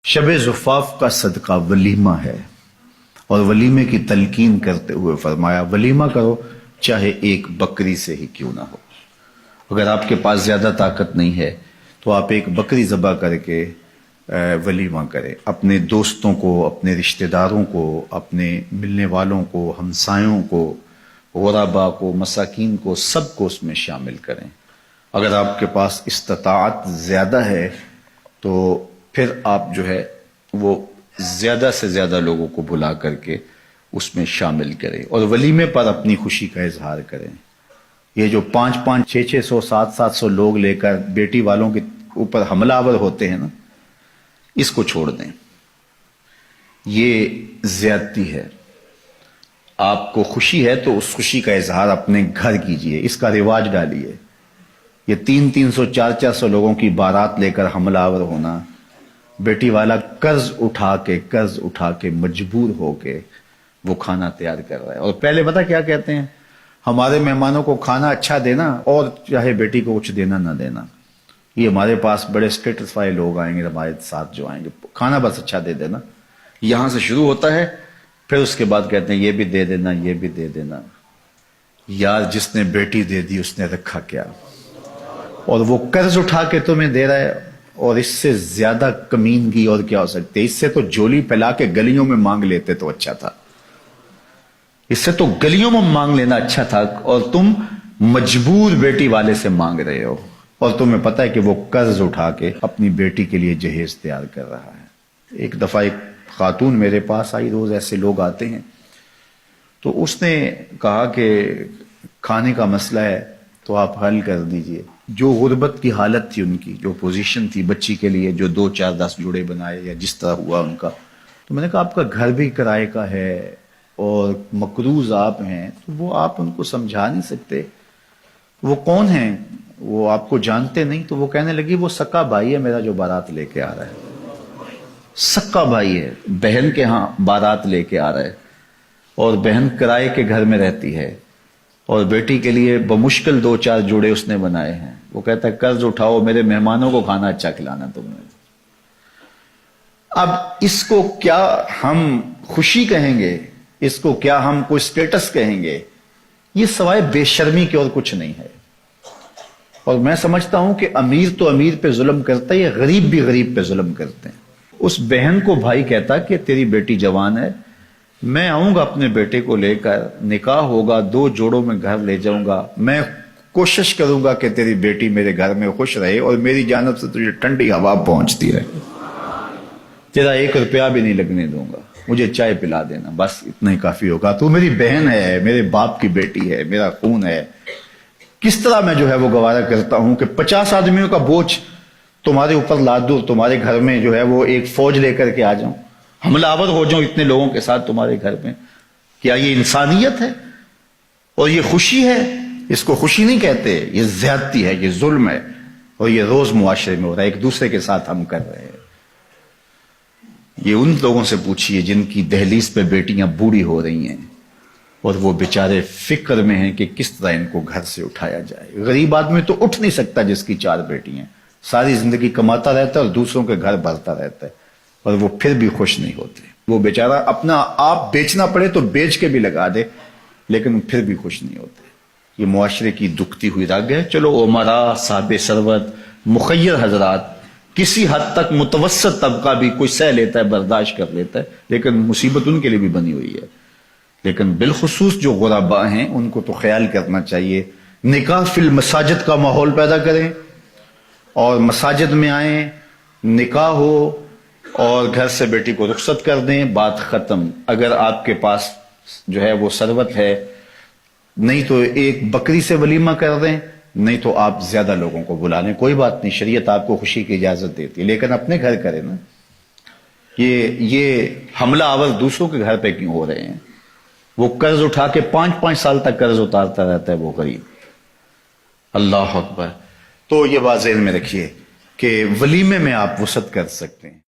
शब ज़ुफ़ाफ़ का सदका वलीमा है और वलीमे की तलकीन करते हुए फरमाया वलीमा करो चाहे एक बकरी से ही क्यों ना हो। अगर आपके पास ज़्यादा ताकत नहीं है तो आप एक बकरी ज़बह करके वलीमा करें। अपने दोस्तों को, अपने रिश्तेदारों को, अपने मिलने वालों को, हमसायों को, गुरबा को, मसाकीन को, सबको उसमें शामिल करें। अगर आपके पास इस्तिताअत ज़्यादा है तो फिर आप जो है वो ज़्यादा से ज़्यादा लोगों को बुला करके उसमें शामिल करें और वलीमे पर अपनी खुशी का इजहार करें। ये जो 500, 600, 700 लोग लेकर बेटी वालों के ऊपर हमलावर होते हैं ना, इसको छोड़ दें। ये ज्यादती है। आपको खुशी है तो उस खुशी का इजहार अपने घर कीजिए, इसका रिवाज डालिए। ये 300, 400 लोगों की बारात लेकर हमलावर होना, बेटी वाला कर्ज उठा के मजबूर होके वो खाना तैयार कर रहा है। और पहले पता क्या कहते हैं, हमारे मेहमानों को खाना अच्छा देना और चाहे बेटी को कुछ देना ना देना। ये हमारे पास बड़े स्टेटस वाले लोग आएंगे, हमारे साथ जो आएंगे, खाना बस अच्छा दे देना। यहां से शुरू होता है, फिर उसके बाद कहते हैं ये भी दे देना, ये भी दे देना। यार जिसने बेटी दे दी उसने रखा क्या, और वो कर्ज उठा के तुम्हें दे रहा है। और इससे ज्यादा कमीनगी और क्या हो सकती है। इससे तो झोली फैला के गलियों में मांग लेते तो अच्छा था। इससे तो गलियों में मांग लेना अच्छा था, और तुम मजबूर बेटी वाले से मांग रहे हो और तुम्हें पता है कि वो कर्ज उठा के अपनी बेटी के लिए जहेज तैयार कर रहा है। एक दफा एक खातून मेरे पास आई, रोज ऐसे लोग आते हैं, तो उसने कहा कि खाने का मसला है तो आप हल कर दीजिए। जो गुर्बत की हालत थी उनकी, जो पोजीशन थी बच्ची के लिए, जो 2, 4, 10 जोड़े बनाए या जिस तरह हुआ उनका, तो मैंने कहा आपका घर भी किराए का है और मकरूज आप हैं, तो वो आप उनको समझा नहीं सकते। वो कौन है, वो आपको जानते नहीं। तो वो कहने लगी वो सक्का भाई है मेरा जो बारात लेके आ रहा है। सक्का भाई है, बहन के यहाँ बारात लेके आ रहा है और बहन किराए के घर में रहती है और बेटी के लिए बमुश्किल 2, 4 जोड़े उसने बनाए हैं। वो कहता है कर्ज उठाओ, मेरे मेहमानों को खाना अच्छा खिलाना तुमने। अब इसको क्या हम खुशी कहेंगे, इसको क्या हम कोई स्टेटस कहेंगे? ये सवाए बेशर्मी के और कुछ नहीं है। और मैं समझता हूं कि अमीर तो अमीर पे जुल्म करता है, गरीब भी गरीब पे जुल्म करते हैं। उस बहन को भाई कहता कि तेरी बेटी जवान है, मैं आऊंगा अपने बेटे को लेकर, निकाह होगा, 2 जोड़ों में घर ले जाऊंगा, मैं कोशिश करूंगा कि तेरी बेटी मेरे घर में खुश रहे और मेरी जानब से तुझे ठंडी हवा पहुंचती रहे। तेरा 1 रुपया भी नहीं लगने दूंगा, मुझे चाय पिला देना, बस इतना ही काफी होगा। तू मेरी बहन है, मेरे बाप की बेटी है, मेरा खून है। किस तरह मैं जो है वो गवारा करता हूं कि 50 आदमियों का बोझ तुम्हारे ऊपर लाद दूं, तुम्हारे घर में जो है वो एक फौज लेकर के आ जाऊं, हमलावर हो जाऊं इतने लोगों के साथ तुम्हारे घर में। क्या ये इंसानियत है और ये खुशी है? इसको खुशी नहीं कहते, ये ज्यादती है, ये जुल्म है। और ये रोज मुआशरे में हो रहा है, एक दूसरे के साथ हम कर रहे हैं। ये उन लोगों से पूछिए जिनकी दहलीज पे बेटियां बूढ़ी हो रही हैं और वो बेचारे फिक्र में हैं कि किस तरह इनको घर से उठाया जाए। गरीब आदमी तो उठ नहीं सकता जिसकी 4 बेटियां, सारी जिंदगी कमाता रहता है और दूसरों के घर भरता रहता है और वो फिर भी खुश नहीं होते। वो बेचारा अपना आप बेचना पड़े तो बेच के भी लगा दे, लेकिन फिर भी खुश नहीं होते। ये मुआशरे की दुखती हुई रग है। चलो उमरा, साहब सरवत, मुखय्यर हजरात, किसी हद तक मुतवस्सत तबका भी कोई सह लेता है, बर्दाश्त कर लेता है, लेकिन मुसीबत उनके लिए भी बनी हुई है। लेकिन बिलखुसूस जो गुरबा हैं उनको तो ख्याल करना चाहिए। निकाह फिल मसाजिद का माहौल पैदा करें और मसाजिद में आए, निकाह हो और घर से बेटी को रुखसत कर दें, बात खत्म। अगर आपके पास जो है वो सरवत है, नहीं तो एक बकरी से वलीमा कर दें, नहीं तो आप ज्यादा लोगों को बुला लें, कोई बात नहीं, शरीयत आपको खुशी की इजाजत देती है, लेकिन अपने घर करें ना। ये हमला आवर दूसरों के घर पे क्यों हो रहे हैं? वो कर्ज उठा के 5-5 साल तक कर्ज उतारता रहता है वो गरीब। अल्लाह अकबर। तो ये बात ज़हन में रखिए कि वलीमे में आप वसअत कर सकते हैं।